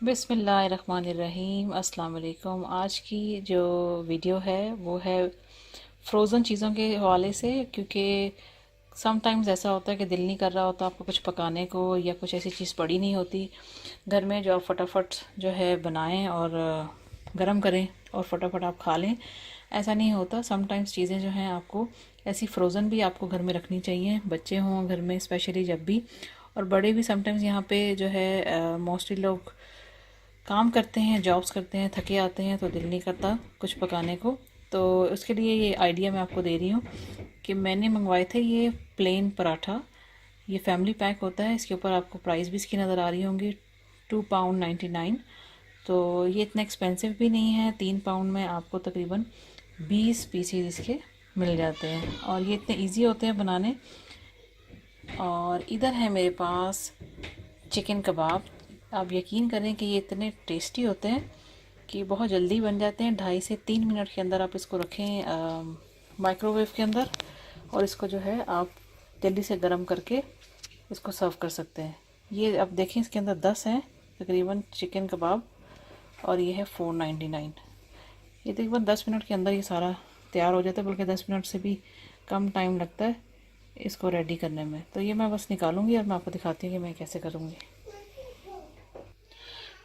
बिस्मिल्लाहिर्रहमानिर्रहीम। अस्सलाम वालेकुम। आज की जो वीडियो है वो है फ्रोज़न चीज़ों के हवाले से, क्योंकि समटाइम्स ऐसा होता है कि दिल नहीं कर रहा होता आपको कुछ पकाने को, या कुछ ऐसी चीज़ पड़ी नहीं होती घर में जो आप फटाफट जो है बनाएं और गरम करें और फटाफट आप खा लें। ऐसा नहीं होता। समटाइम्स चीज़ें जो हैं आपको ऐसी फ्रोज़न भी आपको घर में रखनी चाहिए, बच्चे हों घर में स्पेशली जब भी, और बड़े भी। समटाइम्स यहाँ पे जो है मोस्टली लोग काम करते हैं, जॉब्स करते हैं, थके आते हैं तो दिल नहीं करता कुछ पकाने को। तो उसके लिए ये आइडिया मैं आपको दे रही हूँ कि मैंने मंगवाए थे ये प्लेन पराठा। ये फैमिली पैक होता है। इसके ऊपर आपको प्राइस भी इसकी नज़र आ रही होंगी, £2.99। तो ये इतना एक्सपेंसिव भी नहीं है। 3 पाउंड में आपको तकरीबन 20 पीसीज इसके मिल जाते हैं, और ये इतने ईजी होते हैं बनाने। और इधर है मेरे पास चिकन कबाब। आप यकीन करें कि ये इतने टेस्टी होते हैं कि बहुत जल्दी बन जाते हैं। 2.5 से 3 मिनट के अंदर आप इसको रखें माइक्रोवेव के अंदर, और इसको जो है आप जल्दी से गर्म करके इसको सर्व कर सकते हैं। ये अब देखें, इसके अंदर 10 हैं तकरीबन चिकन कबाब, और ये है 4.99। ये तकरीबन 10 मिनट के अंदर ये सारा तैयार हो जाता है, बल्कि 10 मिनट से भी कम टाइम लगता है इसको रेडी करने में। तो ये मैं बस निकालूंगी और मैं आपको दिखाती हूँ कि मैं कैसे करूँगी।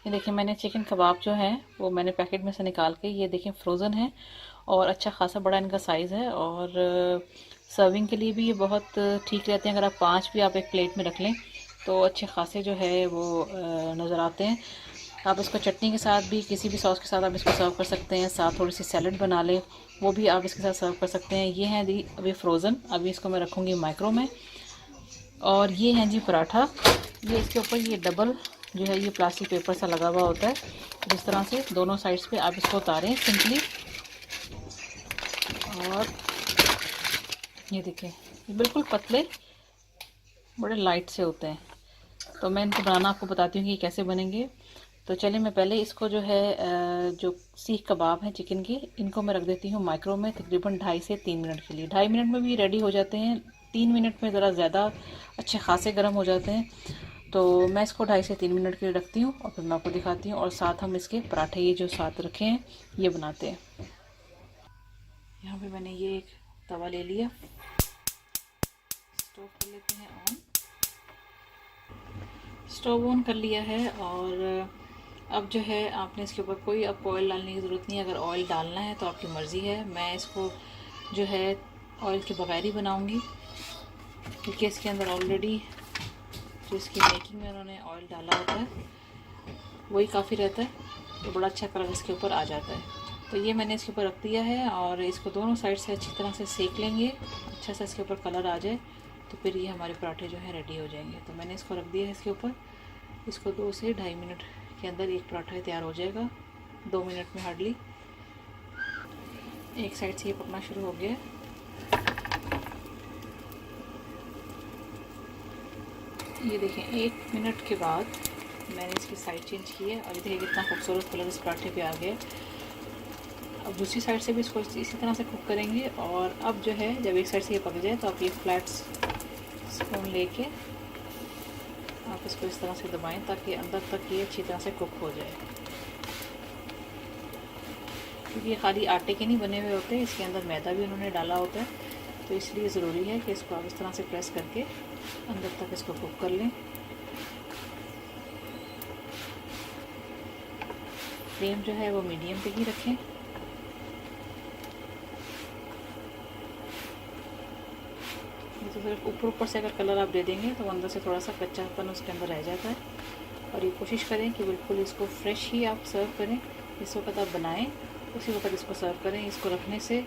ये देखिए, मैंने चिकन कबाब जो है वो मैंने पैकेट में से निकाल के, ये देखें फ्रोज़न है और अच्छा खासा बड़ा इनका साइज़ है, और सर्विंग के लिए भी ये बहुत ठीक रहते हैं। अगर आप 5 भी आप एक प्लेट में रख लें तो अच्छे खासे जो है वो नज़र आते हैं। आप इसको चटनी के साथ भी, किसी भी सॉस के साथ आप इसको सर्व कर सकते हैं। साथ थोड़ी सी सैलड बना लें, वो भी आप इसके साथ सर्व कर सकते हैं। ये हैं दी अभी फ्रोज़न, अभी इसको मैं रखूँगी माइक्रो में। और ये हैं जी पराठा। ये इसके ऊपर ये डबल जो है ये प्लास्टिक पेपर सा लगा हुआ होता है। जिस तरह से दोनों साइड्स पे आप इसको उतारें सिंपली, और ये देखें ये बिल्कुल पतले, बड़े लाइट से होते हैं। तो मैं इनको बनाना आपको बताती हूँ कि कैसे बनेंगे। तो चलिए, मैं पहले इसको जो है जो सीख कबाब हैं चिकन की, इनको मैं रख देती हूँ माइक्रो में तकरीबन 2.5 से 3 मिनट के लिए। 2.5 मिनट में भी रेडी हो जाते हैं, 3 मिनट में ज़रा ज़्यादा अच्छे खासे गर्म हो जाते हैं। तो मैं इसको 2.5 से 3 मिनट के लिए रखती हूँ और फिर मैं आपको दिखाती हूँ। और साथ हम इसके पराठे ये जो साथ रखे हैं ये बनाते हैं। यहाँ पे मैंने ये एक तवा ले लिया, स्टोव कर लेते हैं ऑन। स्टोव ऑन कर लिया है, और अब जो है आपने इसके ऊपर कोई आपको ऑयल डालने की ज़रूरत नहीं है। अगर ऑयल डालना है तो आपकी मर्ज़ी है। मैं इसको जो है ऑयल के बगैर ही बनाऊँगी, क्योंकि इसके अंदर ऑलरेडी जो इसकी मेकिंग में उन्होंने ऑयल डाला होता है वही काफ़ी रहता है, तो बड़ा अच्छा कलर इसके ऊपर आ जाता है। तो ये मैंने इसके ऊपर रख दिया है, और इसको दोनों साइड से अच्छी तरह से सेक लेंगे, अच्छा सा इसके ऊपर कलर आ जाए, तो फिर ये हमारे पराठे जो हैं रेडी हो जाएंगे। तो मैंने इसको रख दिया है इसके ऊपर। इसको 2 से 2.5 मिनट के अंदर एक पराठा तैयार हो जाएगा, 2 मिनट में हार्डली। एक साइड से ये पकना शुरू हो गया है। ये देखें, 1 मिनट के बाद मैंने इसकी साइड चेंज की है, और ये देखिए कितना खूबसूरत कलर इस पराठे पे आ गया। अब दूसरी साइड से भी इसको इसी तरह से कुक करेंगे। और अब जो है जब एक साइड से ये पक जाए तो आप ये फ्लैट स्पून लेके आप इसको इस तरह से दबाएं ताकि अंदर तक ये अच्छी तरह से कुक हो जाए। क्योंकि ये खाली आटे के नहीं बने हुए होते, इसके अंदर मैदा भी उन्होंने डाला होता है, तो इसलिए ज़रूरी है कि इसको आप इस तरह से प्रेस करके अंदर तक इसको कुक कर लें। फ्लेम जो है वो मीडियम पे ही रखें। तो सिर्फ ऊपर ऊपर से अगर कलर आप दे देंगे तो अंदर से थोड़ा सा कच्चापन उसके अंदर रह जाता है। और ये कोशिश करें कि बिल्कुल इसको फ्रेश ही आप सर्व करें। जिस वक्त आप बनाएं उसी वक्त इसको सर्व करें। इसको रखने से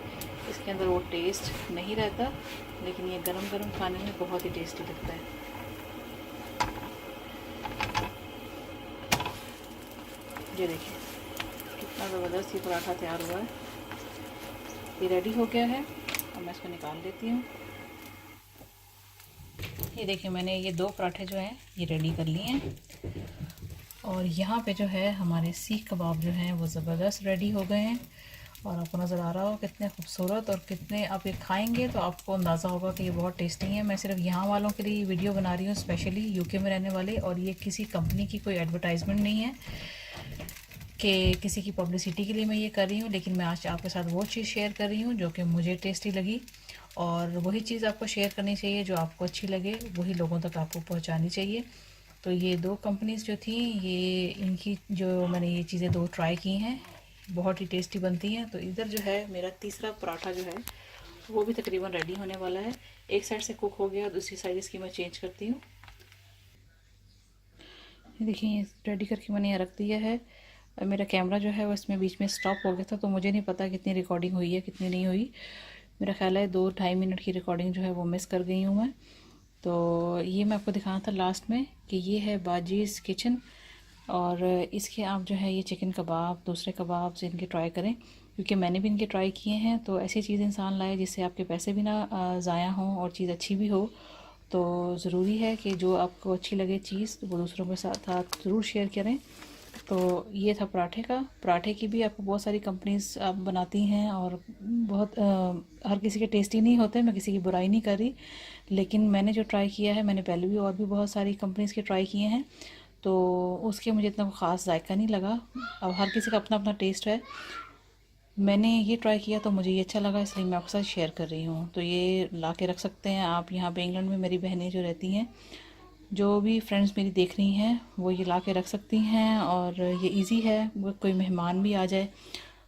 इसके अंदर वो टेस्ट नहीं रहता, लेकिन ये गरम गरम खाने में बहुत ही टेस्टी लगता है। ये देखिए कितना ज़बरदस्त ये पराठा तैयार हुआ है। ये रेडी हो गया है, और मैं इसको निकाल लेती हूँ। ये देखिए, मैंने ये 2 पराठे जो हैं ये रेडी कर लिए हैं, और यहाँ पे जो है हमारे सीख कबाब जो हैं वो ज़बरदस्त रेडी हो गए हैं। और आपको नज़र आ रहा हो कितने खूबसूरत, और कितने आप ये खाएंगे तो आपको अंदाज़ा होगा कि ये बहुत टेस्टी है। मैं सिर्फ यहाँ वालों के लिए वीडियो बना रही हूँ, स्पेशली यूके में रहने वाले, और ये किसी कंपनी की कोई एडवर्टाइजमेंट नहीं है। कि किसी की पब्लिसिटी के लिए मैं ये कर रही हूँ, लेकिन मैं आज आपके साथ वो चीज़ शेयर कर रही हूँ जो कि मुझे टेस्टी लगी। और वही चीज़ आपको शेयर करनी चाहिए जो आपको अच्छी लगे, वही लोगों तक आपको पहुँचानी चाहिए। तो ये 2 कंपनीज़ जो थी, ये इनकी जो मैंने ये चीज़ें 2 ट्राई की हैं, बहुत ही टेस्टी बनती हैं। तो इधर जो है मेरा तीसरा पराठा जो है वो भी तकरीबन रेडी होने वाला है। एक साइड से कुक हो गया, दूसरी साइड इसकी मैं चेंज करती हूँ। देखिए रेडी करके मैंने यहाँ रख दिया है। मेरा कैमरा जो है वो इसमें बीच में स्टॉप हो गया था, तो मुझे नहीं पता कितनी रिकॉर्डिंग हुई है कितनी नहीं हुई। मेरा ख्याल है 2-2.5 मिनट की रिकॉर्डिंग जो है वो मिस कर गई हूँ मैं। तो ये मैं आपको दिखाना था लास्ट में कि ये है बाजीज़ किचन, और इसके आप जो है ये चिकन कबाब, दूसरे कबाब से इनके ट्राई करें, क्योंकि मैंने भी इनके ट्राई किए हैं। तो ऐसी चीज़ इंसान लाए जिससे आपके पैसे भी ना ज़ाया हों और चीज़ अच्छी भी हो। तो ज़रूरी है कि जो आपको अच्छी लगे चीज़ वो दूसरों के साथ ज़रूर शेयर करें। तो ये था पराठे का। पराठे की भी आपको बहुत सारी कंपनीज आप बनाती हैं और बहुत हर किसी के टेस्टी नहीं होते, मैं किसी की बुराई नहीं कर रही, लेकिन मैंने जो ट्राई किया है, मैंने पहले भी और भी बहुत सारी कंपनीज़ के ट्राई किए हैं, तो उसके मुझे इतना ख़ास जायका नहीं लगा। अब हर किसी का अपना अपना टेस्ट है। मैंने ये ट्राई किया तो मुझे ये अच्छा लगा, इसलिए मैं आपके साथ शेयर कर रही हूँ। तो ये ला के रख सकते हैं आप। यहाँ पे इंग्लैंड में मेरी बहनें जो रहती हैं, जो भी फ्रेंड्स मेरी देख रही हैं, वो ये ला के रख सकती हैं। और ये इजी है, कोई मेहमान भी आ जाए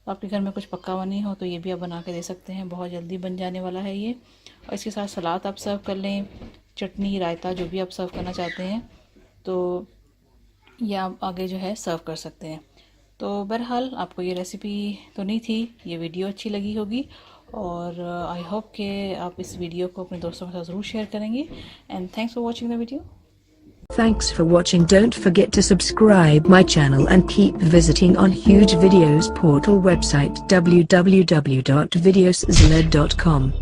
तो आपके घर में कुछ पक्का हुआ नहीं हो तो ये भी आप बना के दे सकते हैं, बहुत जल्दी बन जाने वाला है ये। और इसके साथ सलाद आप सर्व कर लें, चटनी, रायता, जो भी आप सर्व करना चाहते हैं, तो ये आप आगे जो है सर्व कर सकते हैं। तो बहरहाल आपको ये रेसिपी तो नहीं थी, ये वीडियो अच्छी लगी होगी, और आई होप कि आप इस वीडियो को अपने दोस्तों के साथ ज़रूर शेयर करेंगे। And thanks for watching the video. Thanks for watching. Don't forget to subscribe my channel and keep visiting on Huge Videos portal website www.videoszz.com.